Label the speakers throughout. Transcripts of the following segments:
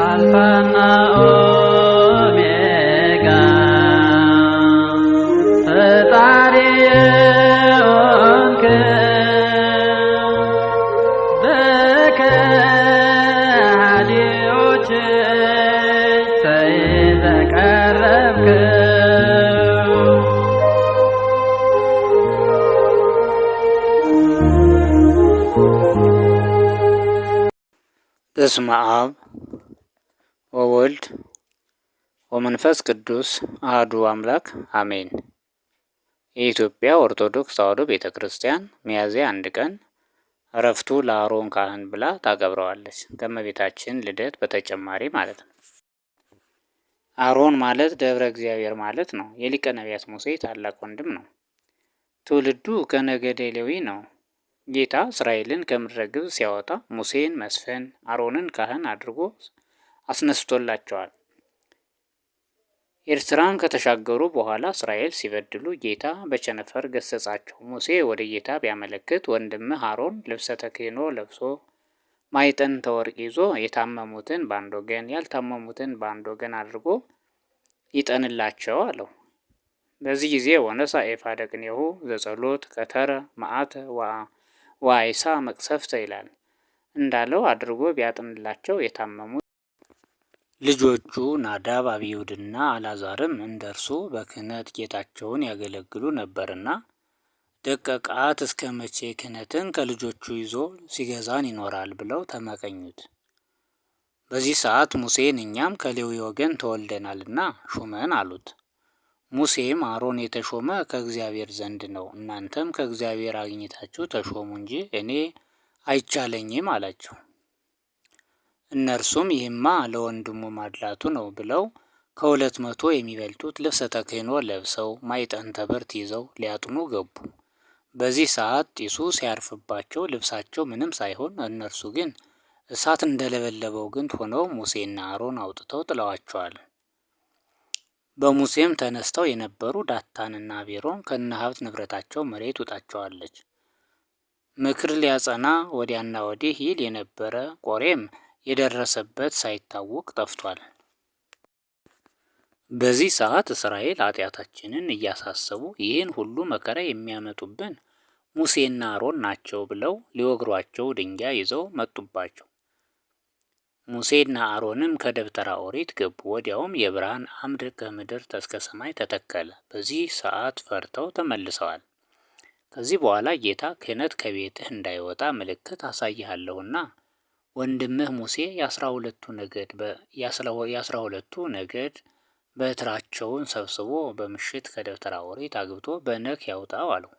Speaker 1: አልፋና ኦሜጋ ፈጣሪ ሆንክ በከሃዲዎች ተይዘህ ቀረብክ። በስመ አብ ወወልድ ወመንፈስ ቅዱስ አሐዱ አምላክ አሜን። የኢትዮጵያ ኦርቶዶክስ ተዋሕዶ ቤተ ክርስቲያን ሚያዝያ 1 ቀን ዕረፍቱ ለአሮን ካህን ብላ ታከብረዋለች። ከእመቤታችን ልደት በተጨማሪ ማለት ነው። አሮን ማለት ደብረ እግዚአብሔር ማለት ነው። የሊቀ ነቢያት ሙሴ ታላቅ ወንድም ነው። ትውልዱ ከነገደ ሌዊ ነው። ጌታ እስራኤልን ከምድረ ግብፅ ሲያወጣ ሙሴን መስፍን አሮንን ካህን አድርጎ አስነስቶላቸዋል። ኤርትራን ከተሻገሩ በኋላ እስራኤል ሲበድሉ ጌታ በቸነፈር ገሰጻቸው። ሙሴ ወደ ጌታ ቢያመለክት ወንድምህ አሮን ልብሰ ተክህኖ ለብሶ ማዕጠንተ ወርቅ ይዞ የታመሙትን በአንድ ወገን ያልታመሙትን በአንድ ወገን አድርጎ ይጠንላቸው አለው። በዚህ ጊዜ ወነሳ ኤፋደ ቅኔሁ ዘጸሎት ከተረ መዓተ ወአይሳ መቅሰፍተ ይላል። እንዳለው አድርጎ ቢያጥንላቸው የታመሙት ልጆቹ ናዳብ አብዩድና አልዓዛርም እንደርሱ በክህነት ጌታቸውን ያገለግሉ ነበርና ደቀቃት እስከ መቼ ክህነትን ከልጆቹ ይዞ ሲገዛን ይኖራል ብለው ተመቀኙት። በዚህ ሰዓት ሙሴን እኛም ከሌዊ ወገን ተወልደናልና ሹመን አሉት። ሙሴም አሮን የተሾመ ከእግዚአብሔር ዘንድ ነው፣ እናንተም ከእግዚአብሔር አግኝታችሁ ተሾሙ እንጂ እኔ አይቻለኝም አላቸው። እነርሱም ይህማ ለወንድሙ ማድላቱ ነው ብለው 200 የሚበልጡት ልብሰ ተክህኖ ለብሰው ማዕጠንተ ብርት ይዘው ሊያጥኑ ገቡ። በዚህ ሰዓት ጢሱ ሲያርፍባቸው ልብሳቸው ምንም ሳይሆን፣ እነርሱ ግን እሳት እንደለበለበው ግንድ ሆነው ሙሴና አሮን አውጥተው ጥለዋቸዋል። በሙሴም ተነስተው የነበሩ ዳታንና አቤሮን ከነ ሀብት ንብረታቸው መሬት ውጣቸዋለች። ምክር ሊያጸና ወዲያና ወዲህ ይል የነበረ ቆሬም የደረሰበት ሳይታወቅ ጠፍቷል። በዚህ ሰዓት እስራኤል ኃጢአታችንን እያሳሰቡ ይህን ሁሉ መከራ የሚያመጡብን ሙሴና አሮን ናቸው ብለው ሊወግሯቸው ድንጋይ ይዘው መጡባቸው። ሙሴና አሮንም ከደብተራ ኦሪት ገቡ። ወዲያውም የብርሃን አምድ ከምድር እስከ ሰማይ ተተከለ። በዚህ ሰዓት ፈርተው ተመልሰዋል። ከዚህ በኋላ ጌታ ክህነት ከቤትህ እንዳይወጣ ምልክት አሳይሃለሁና ወንድምህ ሙሴ የ12ቱ ነገድ በትራቸውን ሰብስቦ በምሽት ከደብተራ ኦሪት አግብቶ በነክ ያውጣው አለው።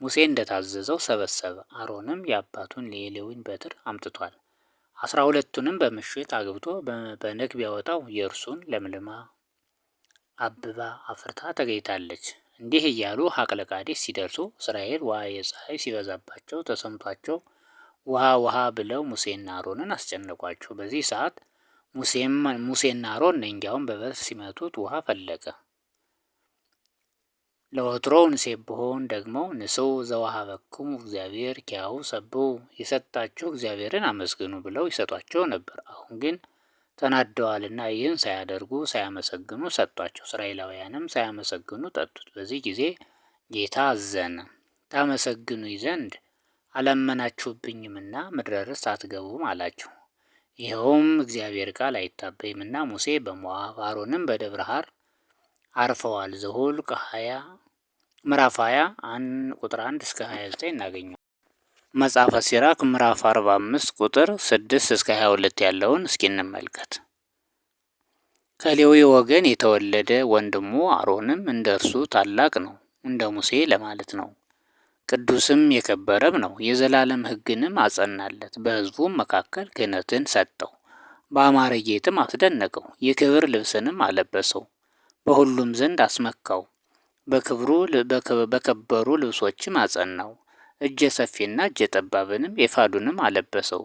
Speaker 1: ሙሴ እንደታዘዘው ሰበሰበ። አሮንም የአባቱን የሌዊን በትር አምጥቷል። 12ቱንም በምሽት አግብቶ በነግ ቢያወጣው የእርሱን ለምልማ አብባ አፍርታ ተገኝታለች። እንዲህ እያሉ ሀቅለ ቃዴስ ሲደርሱ እስራኤል ውሃ የፀሐይ ሲበዛባቸው ተሰምቷቸው ውሃ ብለው ሙሴና አሮንን አስጨነቋቸው። በዚህ ሰዓት ሙሴና አሮን ደንጊያውን በበትር ሲመቱት ውሃ ፈለቀ። ለወትሮው ንሴብሖን ደግሞ ንስው ዘወሀበክሙ እግዚአብሔር ኪያሁ ሰብሑ የሰጣችሁ እግዚአብሔርን አመስግኑ ብለው ይሰጧቸው ነበር። አሁን ግን ተናደዋልና ይህን ሳያደርጉ ሳያመሰግኑ ሰጧቸው። እስራኤላውያንም ሳያመሰግኑ ጠጡት። በዚህ ጊዜ ጌታ አዘነ። ታመሰግኑኝ ዘንድ አላመናችሁብኝምና ምድረ ርስት አትገቡም አላቸው። ይኸውም እግዚአብሔር ቃል አይታበይምና ሙሴ በሞዓብ አሮንም በደብረ ሐር አርፈዋል። ዘኍልቍ ምዕራፍ 20 ቁጥር 1 እስከ 29 እናገኘው። መጽሐፈ ሲራክ ምዕራፍ 45 ቁጥር 6 እስከ 22 ያለውን እስኪ እንመልከት። ከሌዊ ወገን የተወለደ ወንድሙ አሮንም እንደ እርሱ ታላቅ ነው፣ እንደ ሙሴ ለማለት ነው። ቅዱስም የከበረም ነው። የዘላለም ሕግንም አጸናለት። በሕዝቡም መካከል ክህነትን ሰጠው። በአማረ ጌጥም አስደነቀው። የክብር ልብስንም አለበሰው። በሁሉም ዘንድ አስመካው። በከበሩ ልብሶችም አጸናው። እጀ ሰፊና እጀ ጠባብንም ኤፉዱንም አለበሰው።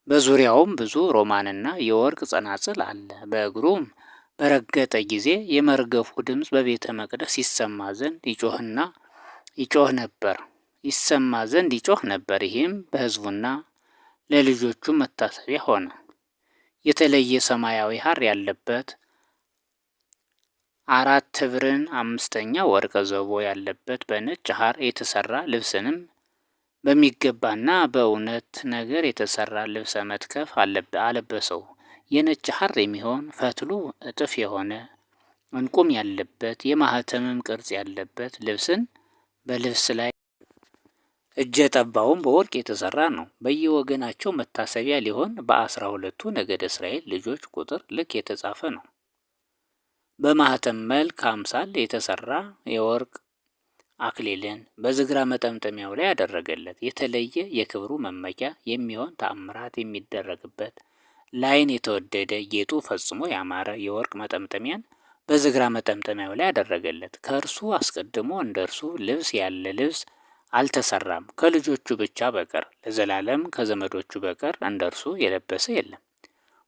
Speaker 1: በዙሪያውም ብዙ ሮማንና የወርቅ ጸናጽል አለ። በእግሩም በረገጠ ጊዜ የመርገፉ ድምፅ በቤተ መቅደስ ይሰማ ዘንድ ይጮህ ነበር። ይህም በሕዝቡና ለልጆቹ መታሰቢያ ሆነ። የተለየ ሰማያዊ ሐር ያለበት 4 ብርን 5ኛ ወርቀ ዘቦ ያለበት በነጭ ሐር የተሰራ ልብስንም በሚገባና በእውነት ነገር የተሰራ ልብሰ መትከፍ አለበሰው። የነጭ ሐር የሚሆን ፈትሉ እጥፍ የሆነ ዕንቁም ያለበት የማኅተምም ቅርጽ ያለበት ልብስን በልብስ ላይ እጀ ጠባውም በወርቅ የተሰራ ነው። በየወገናቸው መታሰቢያ ሊሆን በ12ቱ ነገደ እስራኤል ልጆች ቁጥር ልክ የተጻፈ ነው። በማኅተም መልክ አምሳል የተሰራ የወርቅ አክሊልን በዝግራ መጠምጠሚያው ላይ ያደረገለት። የተለየ የክብሩ መመኪያ የሚሆን ተአምራት የሚደረግበት ለዓይን የተወደደ ጌጡ ፈጽሞ ያማረ የወርቅ መጠምጠሚያን በዝግራ መጠምጠሚያው ላይ ያደረገለት። ከእርሱ አስቀድሞ እንደ እርሱ ልብስ ያለ ልብስ አልተሰራም ከልጆቹ ብቻ በቀር፣ ለዘላለም ከዘመዶቹ በቀር እንደ እርሱ የለበሰ የለም።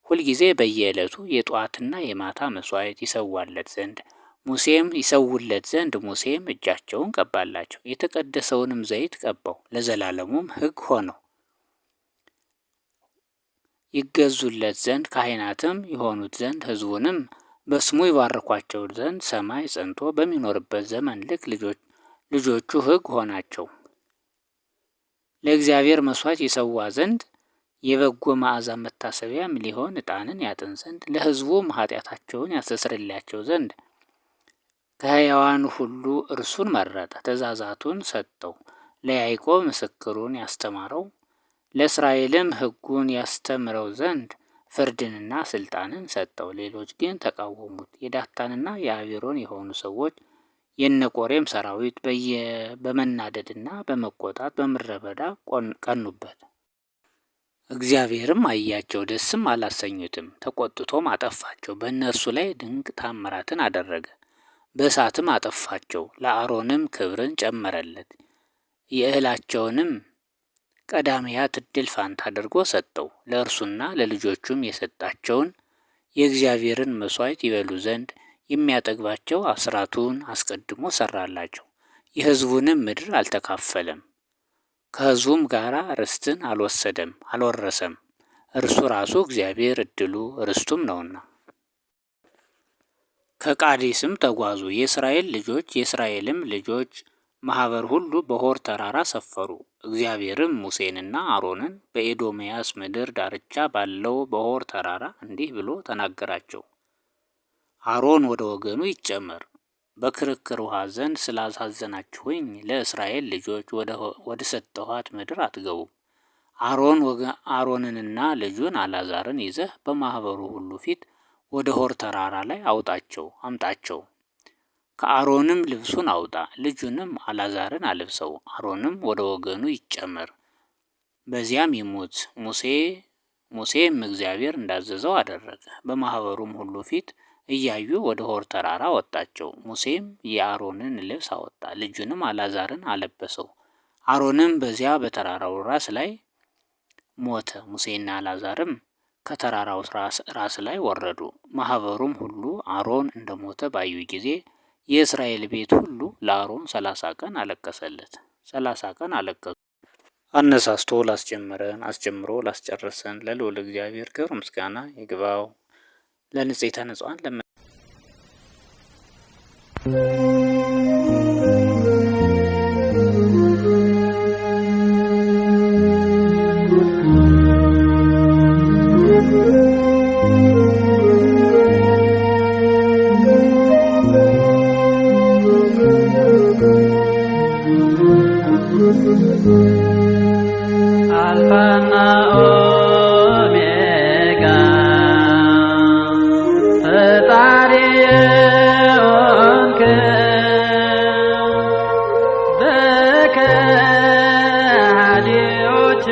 Speaker 1: ሁልጊዜ በየዕለቱ የጧትና የማታ መስዋዕት ይሰውለት ዘንድ ሙሴም እጃቸውን ቀባላቸው፣ የተቀደሰውንም ዘይት ቀባው፣ ለዘላለሙም ሕግ ሆነው። ይገዙለት ዘንድ ካህናትም የሆኑት ዘንድ ሕዝቡንም በስሙ ይባርኳቸው ዘንድ ሰማይ ጸንቶ በሚኖርበት ዘመን ልክ ልጆቹ ሕግ ሆናቸው። ለእግዚአብሔር መስዋዕት ይሰዋ ዘንድ የበጎ መዓዛ መታሰቢያም ሊሆን ዕጣንን ያጥን ዘንድ ለሕዝቡም ኃጢአታቸውን ያስተሰርይላቸው ዘንድ ከሕያዋን ሁሉ እርሱን መረጠ። ትእዛዛቱን ሰጠው። ለያዕቆብ ምስክሩን ያስተማረው ለእስራኤልም ሕጉን ያስተምረው ዘንድ ፍርድንና ስልጣንን ሰጠው። ሌሎች ግን ተቃወሙት። የዳታንና የአቤሮን የሆኑ ሰዎች የነቆሬም ሰራዊት በመናደድና በመቆጣት በምድረ በዳ ቀኑበት። እግዚአብሔርም አያቸው፣ ደስም አላሰኙትም። ተቆጥቶም አጠፋቸው። በእነርሱ ላይ ድንቅ ታምራትን አደረገ። በእሳትም አጠፋቸው። ለአሮንም ክብርን ጨመረለት። የእህላቸውንም ቀዳሚያት ዕድል ፋንታ አድርጎ ሰጠው። ለእርሱና ለልጆቹም የሰጣቸውን የእግዚአብሔርን መሥዋዕት ይበሉ ዘንድ የሚያጠግባቸው አስራቱን አስቀድሞ ሰራላቸው። የሕዝቡንም ምድር አልተካፈለም፣ ከሕዝቡም ጋር ርስትን አልወረሰም። እርሱ ራሱ እግዚአብሔር ዕድሉ ርስቱም ነውና። ከቃዴስም ተጓዙ። የእስራኤልም ልጆች ማኅበር ሁሉ በሆር ተራራ ሰፈሩ። እግዚአብሔርም ሙሴንና አሮንን በኤዶምያስ ምድር ዳርቻ ባለው በሆር ተራራ እንዲህ ብሎ ተናገራቸው። አሮን ወደ ወገኑ ይጨመር። በክርክር ውሃ ዘንድ ስላሳዘናችሁኝ ለእስራኤል ልጆች ወደ ሰጠኋት ምድር አትገቡም። አሮንንና ልጁን አልዓዛርን ይዘህ በማኅበሩ ሁሉ ፊት ወደ ሆር ተራራ ላይ አምጣቸው። ከአሮንም ልብሱን አውጣ፣ ልጁንም አልዓዛርን አልብሰው። አሮንም ወደ ወገኑ ይጨመር፣ በዚያም ይሙት። ሙሴም እግዚአብሔር እንዳዘዘው አደረገ። በማኅበሩም ሁሉ ፊት እያዩ ወደ ሆር ተራራ ወጣቸው። ሙሴም የአሮንን ልብስ አወጣ፣ ልጁንም አልዓዛርን አለበሰው። አሮንም በዚያ በተራራው ራስ ላይ ሞተ። ሙሴና አልዓዛርም ከተራራው ራስ ላይ ወረዱ። ማኅበሩም ሁሉ አሮን እንደሞተ ባዩ ጊዜ የእስራኤል ቤት ሁሉ ለአሮን 30 ቀን አለቀሰለት። 30 ቀን አለቀሱ። አነሳስቶ ላስጀመረን አስጀምሮ ላስጨረሰን ለልዑል እግዚአብሔር ክብር ምስጋና ይግባው። ለንጽሕተ ንጹሐን
Speaker 2: አልፋና ኦሜጋ ፈጣሪ የሆንክ በከሃዲዎች